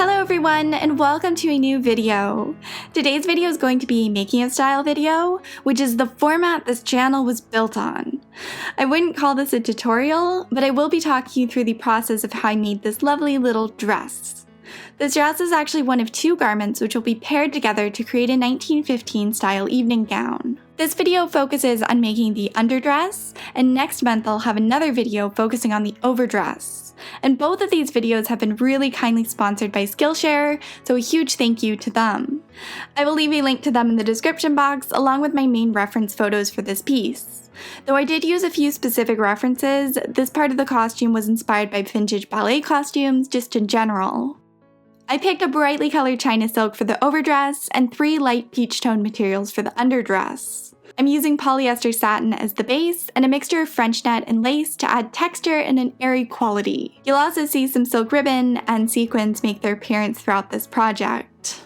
Hello everyone, and welcome to a new video. Today's video is going to be a making of style video, which is the format this channel was built on. I wouldn't call this a tutorial, but I will be talking you through the process of how I made this lovely little dress. This dress is actually one of two garments which will be paired together to create a 1915 style evening gown. This video focuses on making the underdress, and next month I'll have another video focusing on the overdress. And both of these videos have been really kindly sponsored by Skillshare, so a huge thank you to them. I will leave a link to them in the description box along with my main reference photos for this piece. Though I did use a few specific references, this part of the costume was inspired by vintage ballet costumes just in general. I picked a brightly colored china silk for the overdress and 3 light peach tone materials for the underdress. I'm using polyester satin as the base and a mixture of French net and lace to add texture and an airy quality. You'll also see some silk ribbon and sequins make their appearance throughout this project.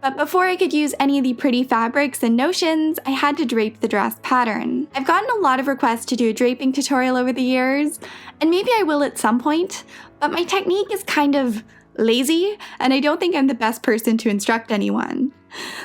But before I could use any of the pretty fabrics and notions, I had to drape the dress pattern. I've gotten a lot of requests to do a draping tutorial over the years, and maybe I will at some point, but my technique is kind of lazy, and I don't think I'm the best person to instruct anyone.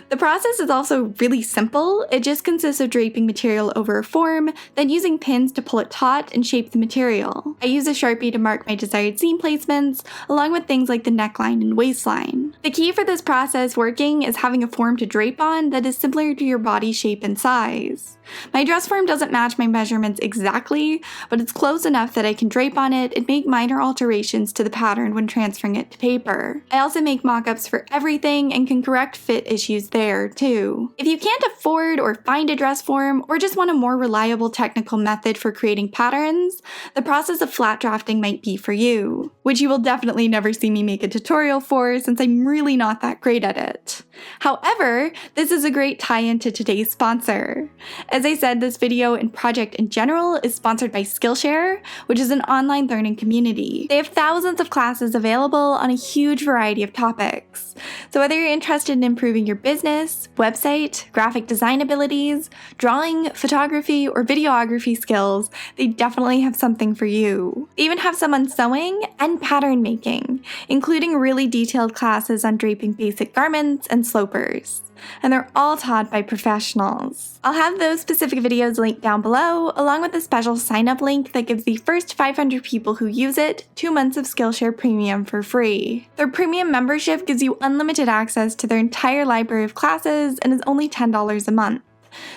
The process is also really simple. It just consists of draping material over a form, then using pins to pull it taut and shape the material. I use a Sharpie to mark my desired seam placements, along with things like the neckline and waistline. The key for this process working is having a form to drape on that is similar to your body shape and size. My dress form doesn't match my measurements exactly, but it's close enough that I can drape on it and make minor alterations to the pattern when transferring it to paper. I also make mock-ups for everything and can correct fit issues there too. If you can't afford or find a dress form, or just want a more reliable technical method for creating patterns, the process of flat drafting might be for you, which you will definitely never see me make a tutorial for since I'm really not that great at it. However, this is a great tie-in to today's sponsor. As I said, this video and project in general is sponsored by Skillshare, which is an online learning community. They have thousands of classes available on a huge variety of topics. So whether you're interested in improving your business, website, graphic design abilities, drawing, photography, or videography skills, they definitely have something for you. They even have some on sewing and pattern making, including really detailed classes on draping basic garments and slopers. And they're all taught by professionals. I'll have those specific videos linked down below, along with a special sign-up link that gives the first 500 people who use it 2 months of Skillshare Premium for free. Their premium membership gives you unlimited access to their entire library of classes and is only $10 a month.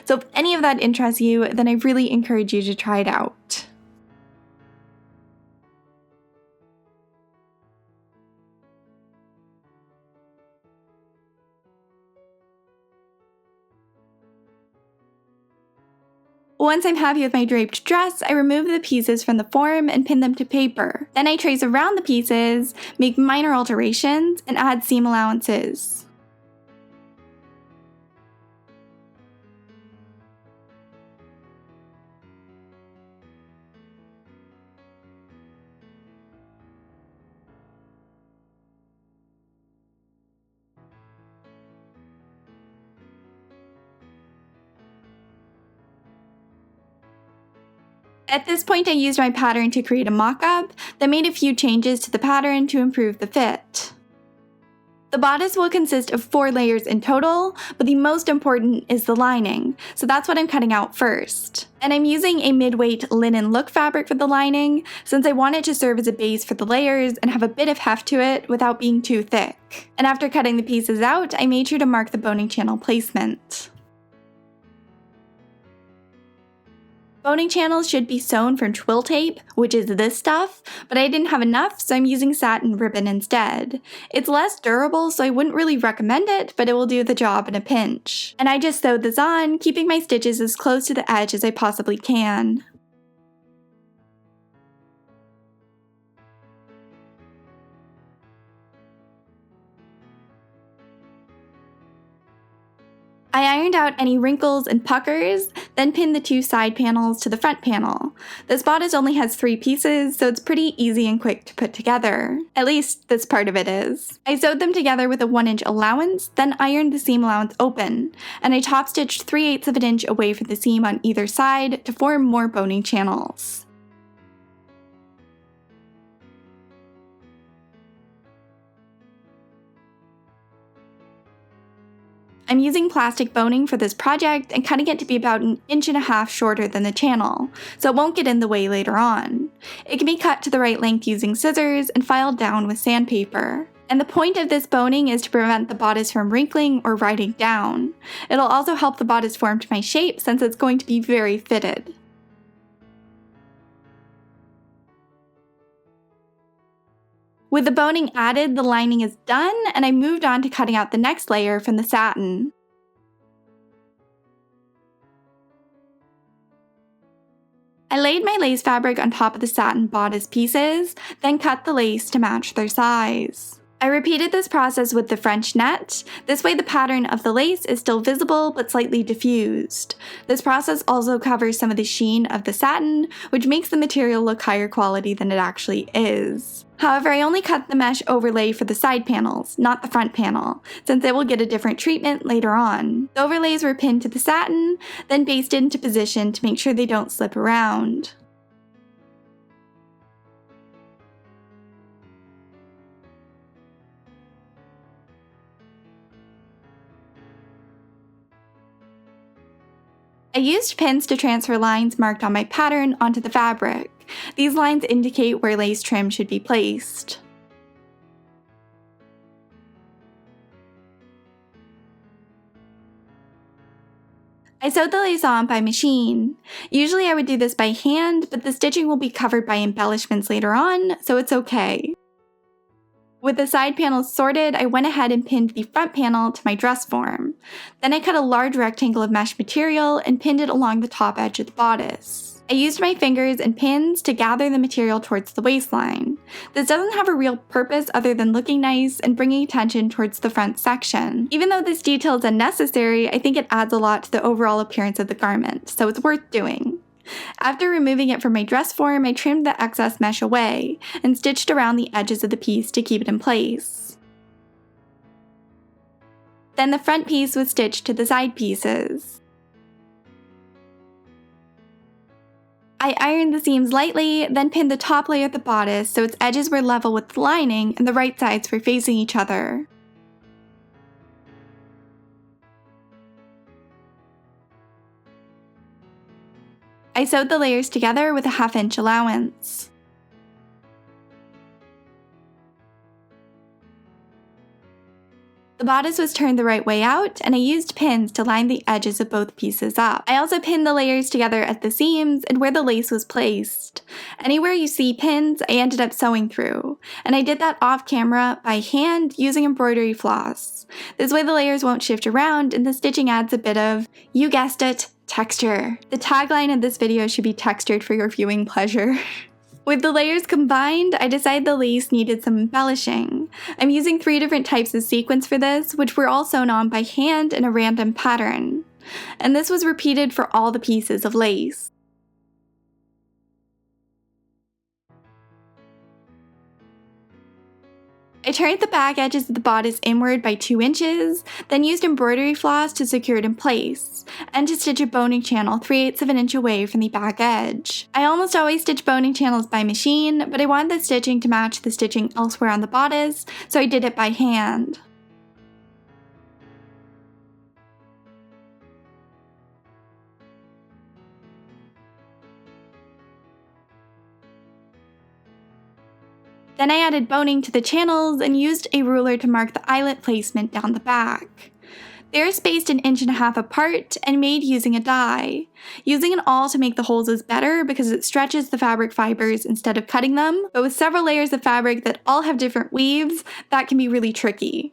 So if any of that interests you, then I really encourage you to try it out. Once I'm happy with my draped dress, I remove the pieces from the form and pin them to paper. Then I trace around the pieces, make minor alterations, and add seam allowances. At this point, I used my pattern to create a mock-up, then made a few changes to the pattern to improve the fit. The bodice will consist of 4 layers in total, but the most important is the lining, so that's what I'm cutting out first. And I'm using a mid-weight linen look fabric for the lining, since I want it to serve as a base for the layers and have a bit of heft to it without being too thick. And after cutting the pieces out, I made sure to mark the boning channel placement. Boning channels should be sewn from twill tape, which is this stuff, but I didn't have enough, so I'm using satin ribbon instead. It's less durable, so I wouldn't really recommend it, but it will do the job in a pinch. And I just sewed this on, keeping my stitches as close to the edge as I possibly can. I ironed out any wrinkles and puckers, then pinned the 2 side panels to the front panel. This bodice only has 3 pieces, so it's pretty easy and quick to put together. At least, this part of it is. I sewed them together with a 1-inch allowance, then ironed the seam allowance open, and I top stitched 3/8 of an inch away from the seam on either side to form more boning channels. I'm using plastic boning for this project and cutting it to be about 1.5 inches shorter than the channel, so it won't get in the way later on. It can be cut to the right length using scissors and filed down with sandpaper. And the point of this boning is to prevent the bodice from wrinkling or riding down. It'll also help the bodice form to my shape since it's going to be very fitted. With the boning added, the lining is done, and I moved on to cutting out the next layer from the satin. I laid my lace fabric on top of the satin bodice pieces, then cut the lace to match their size. I repeated this process with the French net. This way the pattern of the lace is still visible but slightly diffused. This process also covers some of the sheen of the satin, which makes the material look higher quality than it actually is. However, I only cut the mesh overlay for the side panels, not the front panel, since it will get a different treatment later on. The overlays were pinned to the satin, then basted into position to make sure they don't slip around. I used pins to transfer lines marked on my pattern onto the fabric. These lines indicate where lace trim should be placed. I sewed the lace on by machine. Usually I would do this by hand, but the stitching will be covered by embellishments later on, so it's okay. With the side panels sorted, I went ahead and pinned the front panel to my dress form. Then I cut a large rectangle of mesh material and pinned it along the top edge of the bodice. I used my fingers and pins to gather the material towards the waistline. This doesn't have a real purpose other than looking nice and bringing attention towards the front section. Even though this detail is unnecessary, I think it adds a lot to the overall appearance of the garment, so it's worth doing. After removing it from my dress form, I trimmed the excess mesh away and stitched around the edges of the piece to keep it in place. Then the front piece was stitched to the side pieces. I ironed the seams lightly, then pinned the top layer of the bodice so its edges were level with the lining and the right sides were facing each other. I sewed the layers together with a 1/2 inch allowance. The bodice was turned the right way out, and I used pins to line the edges of both pieces up. I also pinned the layers together at the seams and where the lace was placed. Anywhere you see pins, I ended up sewing through, and I did that off camera by hand using embroidery floss. This way the layers won't shift around and the stitching adds a bit of, you guessed it, texture. The tagline of this video should be textured for your viewing pleasure. With the layers combined, I decided the lace needed some embellishing. I'm using 3 different types of sequins for this, which were all sewn on by hand in a random pattern. And this was repeated for all the pieces of lace. I turned the back edges of the bodice inward by 2 inches, then used embroidery floss to secure it in place, and to stitch a boning channel 3/8 of an inch away from the back edge. I almost always stitch boning channels by machine, but I wanted the stitching to match the stitching elsewhere on the bodice, so I did it by hand. Then I added boning to the channels and used a ruler to mark the eyelet placement down the back. They are spaced 1.5 inches apart and made using a die. Using an awl to make the holes is better because it stretches the fabric fibers instead of cutting them, but with several layers of fabric that all have different weaves, that can be really tricky.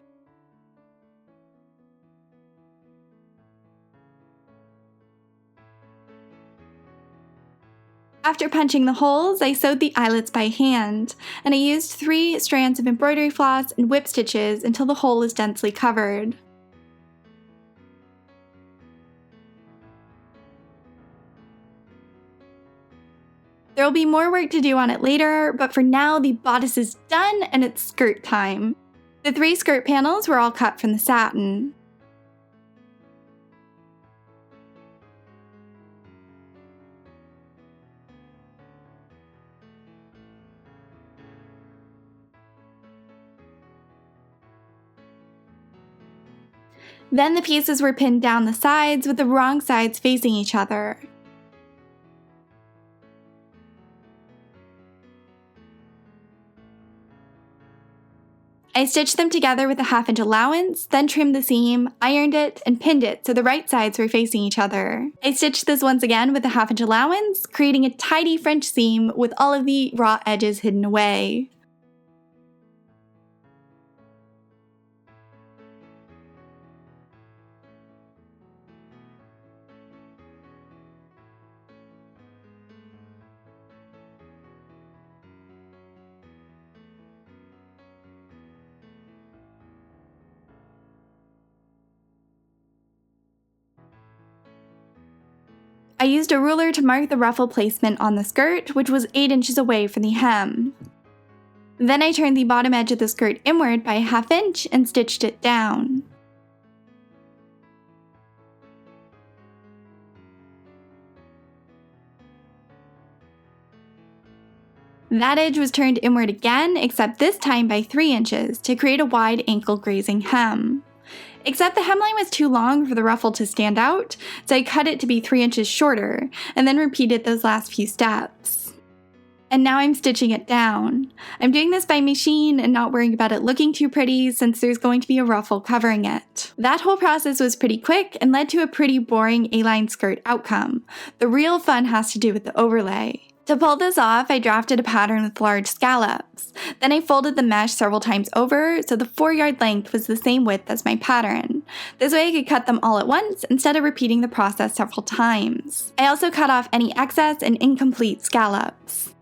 After punching the holes, I sewed the eyelets by hand, and I used 3 strands of embroidery floss and whip stitches until the hole is densely covered. There will be more work to do on it later, but for now the bodice is done and it's skirt time. The 3 skirt panels were all cut from the satin. Then the pieces were pinned down the sides with the wrong sides facing each other. I stitched them together with a 1/2 inch allowance, then trimmed the seam, ironed it, and pinned it so the right sides were facing each other. I stitched this once again with a 1/2 inch allowance, creating a tidy French seam with all of the raw edges hidden away. I used a ruler to mark the ruffle placement on the skirt, which was 8 inches away from the hem. Then I turned the bottom edge of the skirt inward by a 1/2 inch and stitched it down. That edge was turned inward again, except this time by 3 inches to create a wide ankle grazing hem. Except the hemline was too long for the ruffle to stand out, so I cut it to be 3 inches shorter, and then repeated those last few steps. And now I'm stitching it down. I'm doing this by machine and not worrying about it looking too pretty since there's going to be a ruffle covering it. That whole process was pretty quick and led to a pretty boring A-line skirt outcome. The real fun has to do with the overlay. To pull this off, I drafted a pattern with large scallops. Then I folded the mesh several times over so the 4-yard length was the same width as my pattern. This way I could cut them all at once instead of repeating the process several times. I also cut off any excess and incomplete scallops.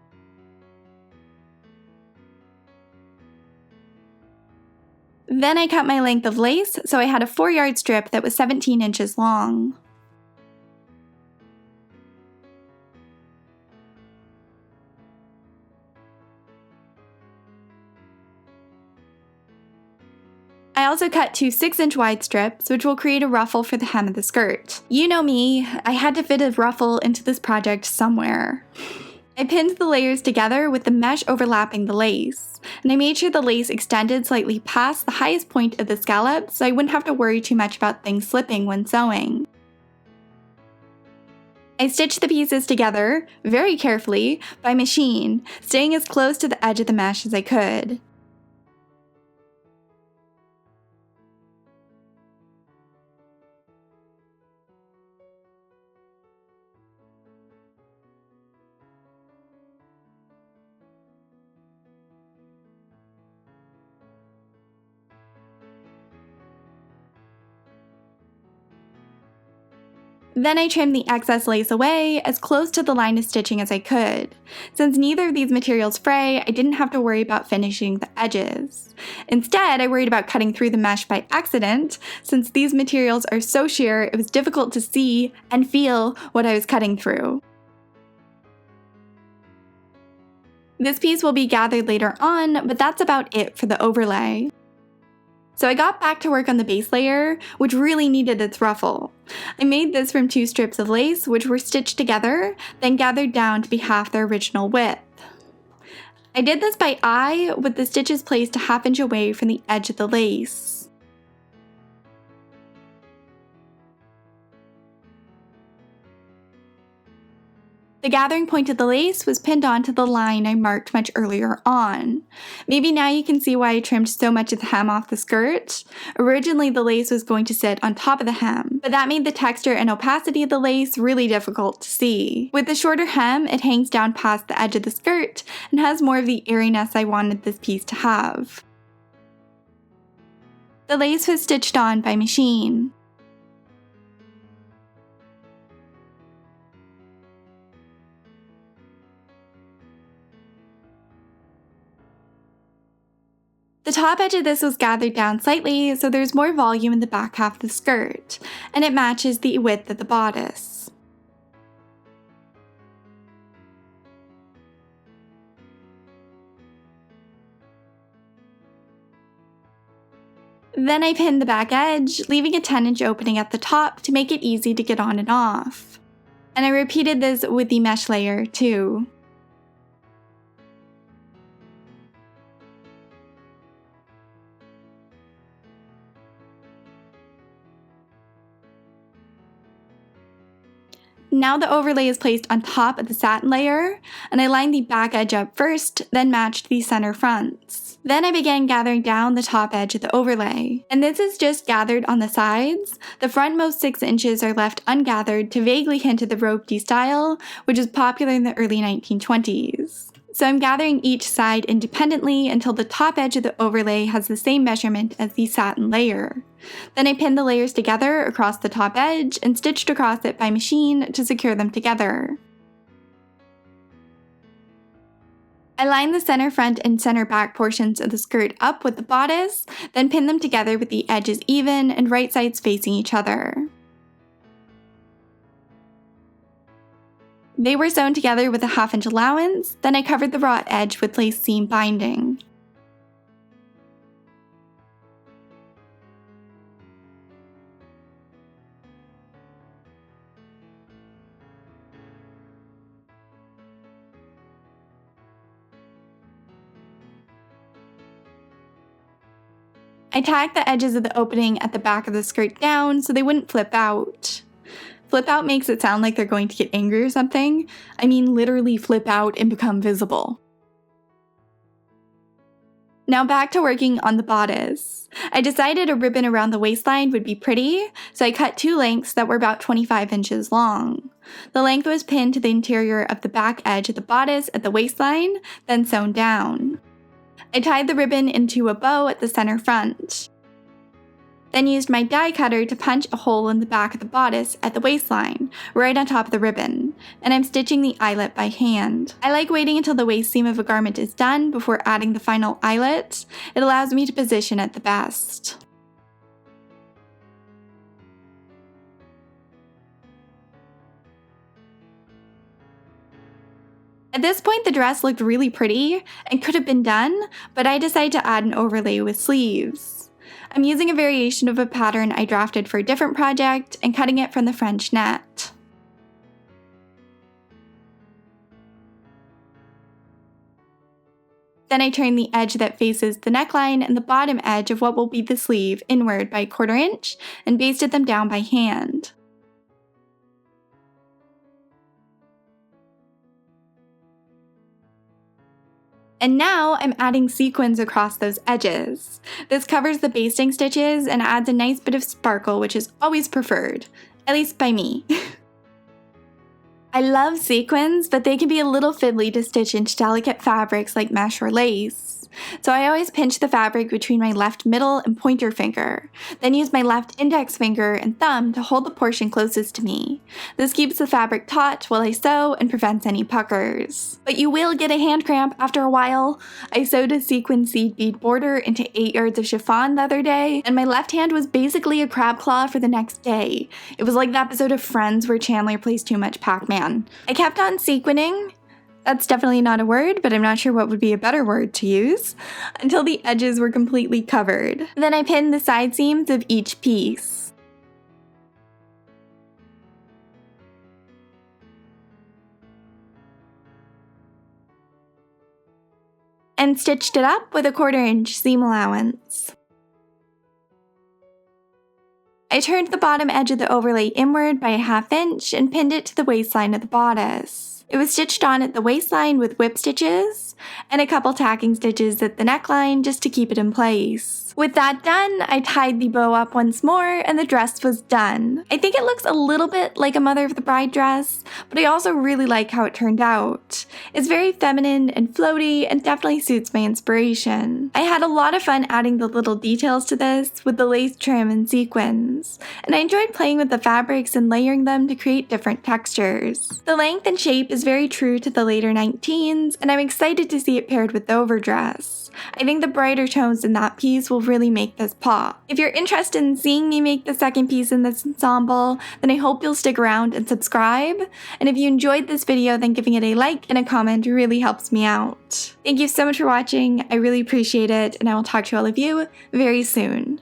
Then I cut my length of lace so I had a 4-yard strip that was 17 inches long. I also cut 2 6-inch wide strips, which will create a ruffle for the hem of the skirt. You know me, I had to fit a ruffle into this project somewhere. I pinned the layers together with the mesh overlapping the lace, and I made sure the lace extended slightly past the highest point of the scallop so I wouldn't have to worry too much about things slipping when sewing. I stitched the pieces together, very carefully, by machine, staying as close to the edge of the mesh as I could. Then I trimmed the excess lace away as close to the line of stitching as I could. Since neither of these materials fray, I didn't have to worry about finishing the edges. Instead, I worried about cutting through the mesh by accident, since these materials are so sheer it was difficult to see and feel what I was cutting through. This piece will be gathered later on, but that's about it for the overlay. So I got back to work on the base layer, which really needed its ruffle. I made this from 2 strips of lace, which were stitched together, then gathered down to be half their original width. I did this by eye, with the stitches placed a 1/2 inch away from the edge of the lace. The gathering point of the lace was pinned onto the line I marked much earlier on. Maybe now you can see why I trimmed so much of the hem off the skirt. Originally the lace was going to sit on top of the hem, but that made the texture and opacity of the lace really difficult to see. With the shorter hem, it hangs down past the edge of the skirt and has more of the airiness I wanted this piece to have. The lace was stitched on by machine. The top edge of this was gathered down slightly so there's more volume in the back half of the skirt, and it matches the width of the bodice. Then I pinned the back edge, leaving a 10-inch opening at the top to make it easy to get on and off. And I repeated this with the mesh layer too. Now the overlay is placed on top of the satin layer, and I lined the back edge up first, then matched the center fronts. Then I began gathering down the top edge of the overlay, and this is just gathered on the sides. The frontmost 6 inches are left ungathered to vaguely hint at the rope style, which was popular in the early 1920s. So I'm gathering each side independently until the top edge of the overlay has the same measurement as the satin layer. Then I pinned the layers together across the top edge and stitched across it by machine to secure them together. I lined the center front and center back portions of the skirt up with the bodice, then pinned them together with the edges even and right sides facing each other. They were sewn together with a 1/2 inch allowance, then I covered the raw edge with lace seam binding. I tacked the edges of the opening at the back of the skirt down so they wouldn't flip out. Flip out makes it sound like they're going to get angry or something. I mean literally flip out and become visible. Now back to working on the bodice. I decided a ribbon around the waistline would be pretty, so I cut 2 lengths that were about 25 inches long. The length was pinned to the interior of the back edge of the bodice at the waistline, then sewn down. I tied the ribbon into a bow at the center front. Then used my die cutter to punch a hole in the back of the bodice at the waistline, right on top of the ribbon, and I'm stitching the eyelet by hand. I like waiting until the waist seam of a garment is done before adding the final eyelet. It allows me to position it the best. At this point, the dress looked really pretty and could have been done, but I decided to add an overlay with sleeves. I'm using a variation of a pattern I drafted for a different project and cutting it from the French net. Then I turn the edge that faces the neckline and the bottom edge of what will be the sleeve inward by 1/4 inch and basted them down by hand. And now I'm adding sequins across those edges. This covers the basting stitches and adds a nice bit of sparkle, which is always preferred, at least by me. I love sequins, but they can be a little fiddly to stitch into delicate fabrics like mesh or lace. So I always pinch the fabric between my left middle and pointer finger, then use my left index finger and thumb to hold the portion closest to me. This keeps the fabric taut while I sew and prevents any puckers. But you will get a hand cramp after a while. I sewed a sequin seed bead border into 8 yards of chiffon the other day, and my left hand was basically a crab claw for the next day. It was like the episode of Friends where Chandler plays too much Pac-Man. I kept on sequining. That's definitely not a word, but I'm not sure what would be a better word to use, until the edges were completely covered. Then I pinned the side seams of each piece. And stitched it up with a 1/4 inch seam allowance. I turned the bottom edge of the overlay inward by a 1/2 inch and pinned it to the waistline of the bodice. It was stitched on at the waistline with whip stitches and a couple tacking stitches at the neckline just to keep it in place. With that done, I tied the bow up once more and the dress was done. I think it looks a little bit like a Mother of the Bride dress, but I also really like how it turned out. It's very feminine and floaty and definitely suits my inspiration. I had a lot of fun adding the little details to this with the lace trim and sequins, and I enjoyed playing with the fabrics and layering them to create different textures. The length and shape is very true to the later 19s, and I'm excited to see it paired with the overdress. I think the brighter tones in that piece will really make this pop. If you're interested in seeing me make the second piece in this ensemble, then I hope you'll stick around and subscribe. And if you enjoyed this video, then giving it a like and a comment really helps me out. Thank you so much for watching. I really appreciate it, and I will talk to all of you very soon.